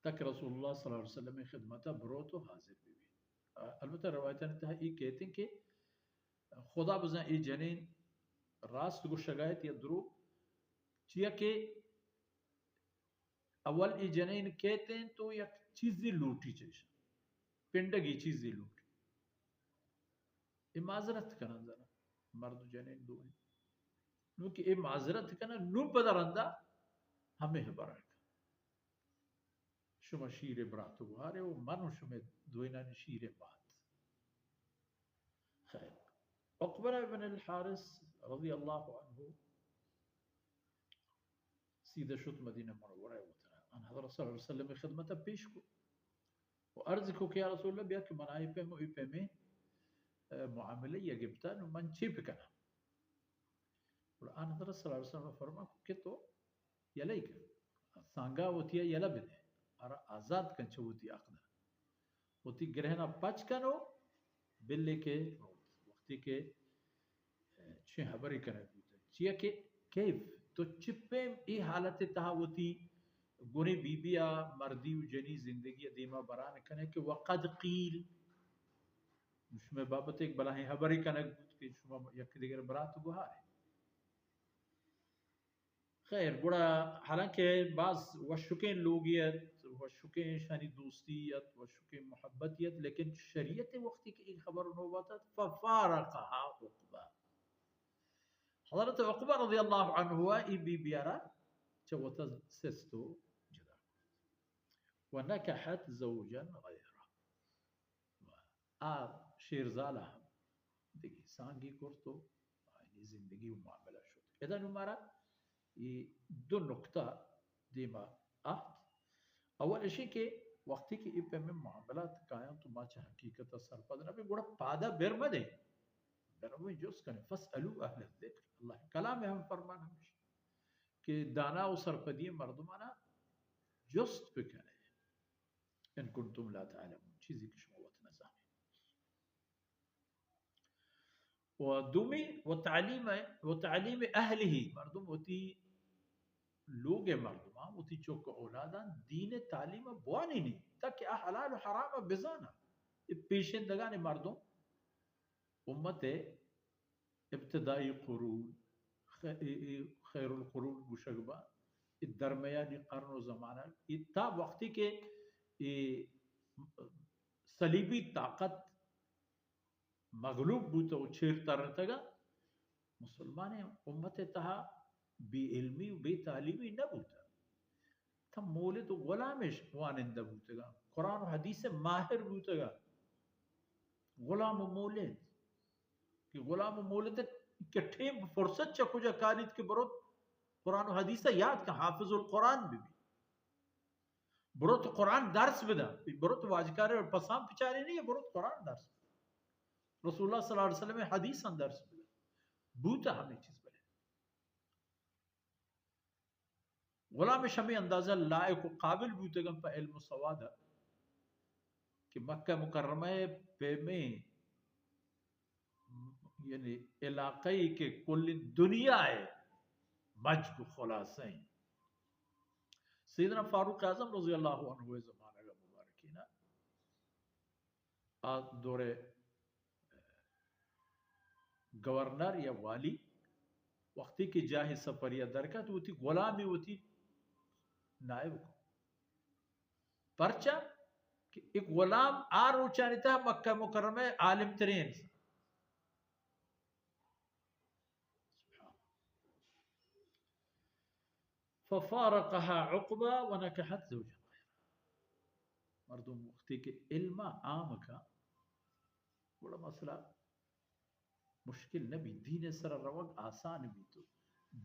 تک رسول اللہ صلی اللہ علیہ وسلم خدمت برو تو حاضر بھی البتہ روایت انتہا یہ کہتے ہیں کہ خدا بزن ای جنین راست گو شگایت یا درو چیا کہ اول ای جنین کہتے ہیں تو یک چیزی لوٹی چیشا پنڈگی چیزی لوٹی ای معذرت کنن ذرا مرد و جنین دو ہیں نو کہ ای معذرت کنن نو بدرندہ ہمیں برک شما شیر براتو گوارے و منو شما دوینان شیر بات خیر عقبہ بن الحارث رضی اللہ عنہ سیدھا شد مدینہ منورہ ہوتا ہے ان حضرت صلی اللہ علیہ وسلم خدمت پیش کو و عرض کو کہ یا رسول اللہ بیا کہ من آئی پہ مو ای پہ میں معاملہ یا گبتا نو من چی پکنا اور ان حضرت صلی اللہ علیہ وسلم فرما کہ تو یلی کر سانگا ہوتی ہے یلا بدے اور آزاد کنچ ہوتی عقدہ ہوتی گرہنا پچ کنو بلے کے وقتی کے چھ حبری کنے بوتے چیا کہ کیف تو چپے ای حالت تہا ہوتی گنے بی بیا مردی و جنی زندگی دیما بران کنے کہ وقد قیل شما بابت ایک بلاہیں حبری کنے بوت کہ شما یک دیگر برات گوھا ہے خیر بڑا حالانکہ بعض وشکین لوگیت وشکین شانی دوستیت وشکین محبتیت لیکن شریعت وقتی کی ایک خبر نوباتا ففارقها عقبہ حضرت عقبہ رضی اللہ عنہ ہوا ای بی بیارا چوتا سستو جدا ونکحت زوجا غیرہ شیرزالہ ہم دیکھی سانگی کرتو زندگی و معاملہ شد اذا نمارا یہ دو نقطہ دیما اول اشی کہ وقتی کی ای میں معاملات کائیں تو ما چاہ حقیقت سرپد نبی گوڑا پادا برم دے برم جوز کنے فاسألو اہل الذکر اللہ کلام ہم فرمان ہمشہ کہ دانا و سرپدی مردمانا جست بکنے ان کنتم لا تعلمون چیزی کی شما وقت نظامی و دومی و تعلیم اہلہی مردم ہوتی لوگ مردمان ہوتی چوک اولادان دین تعلیم بوانی نہیں تاکہ حلال و حرام بزانا پیشندگان مردم امت ابتدائی قرون خیر القرون گوشگبا درمیانی قرن و زمانہ تا وقتی کے صلیبی طاقت مغلوب بوتا و چھیر ترنتگا مسلمان امت تہا بی علمی و بی تعلیمی نہ بوتا تھا مولد و غلامش وانندہ بوتا گا قرآن و حدیث ماہر بوتا گا غلام و مولد کہ غلام و مولد کٹھے فرصت چکو جا کانیت کے برود قرآن و حدیث یاد کا حافظ القرآن بھی برود قرآن درس بدا برود واجکارے اور پسام پچارے نہیں ہے برود قرآن درس بدا رسول اللہ صلی اللہ علیہ وسلم حدیث درس بدا بوتا ہمیں چیز بلے غلام شمی اندازہ لائق و قابل بوتے گم پا علم و سوادہ کہ مکہ مکرمہ پہ میں یعنی علاقائی کے کل دنیا ہے مجد و خلاصیں سیدنا فاروق اعظم رضی اللہ عنہ زمانہ کا مبارکینہ دور گورنر یا والی وقتی کی جاہ سفریہ درکت ہوتی غلامی ہوتی نائب کو پرچہ کہ ایک غلام روچانی تھا مکہ مکرمہ عالم ترین ففارقها عقبہ ونکحت زوجا مردم وقتی کے علم عام کا بڑا مسئلہ مشکل نبی دین سر روگ آسان بھی تو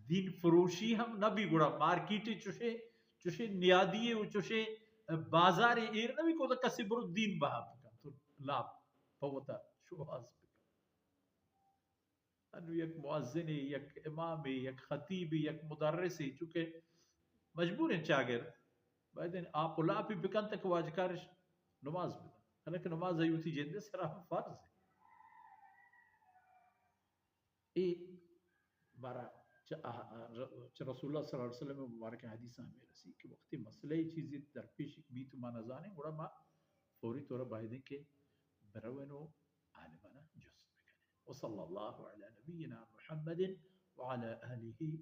دین فروشی ہم نبی گڑا مارکیٹی چوشے نیادیے و چوشے بازار ایر نبی کو دا کسی برو دین بہا پکا تو لا پوتا شواز پکا انو یک معزنی یک امامی یک خطیبی یک مدرسی چونکہ مجبور ہیں چاگر بعدین آپ لا پی بکن تک واجکارش نماز بدا حالانکہ نماز ایوتی جندے سرا فرض ہے بارہ رسول اللہ صلی اللہ علیہ وسلم مبارک حدیث ہمیں رسی کہ وقتی مسئلہ مسئله چیزی در پیش بیت ما نزانیم ولی ما فوری طور باید که بروین و عالمانه جست بکنه. وصلى الله على نبينا محمد وعلى آله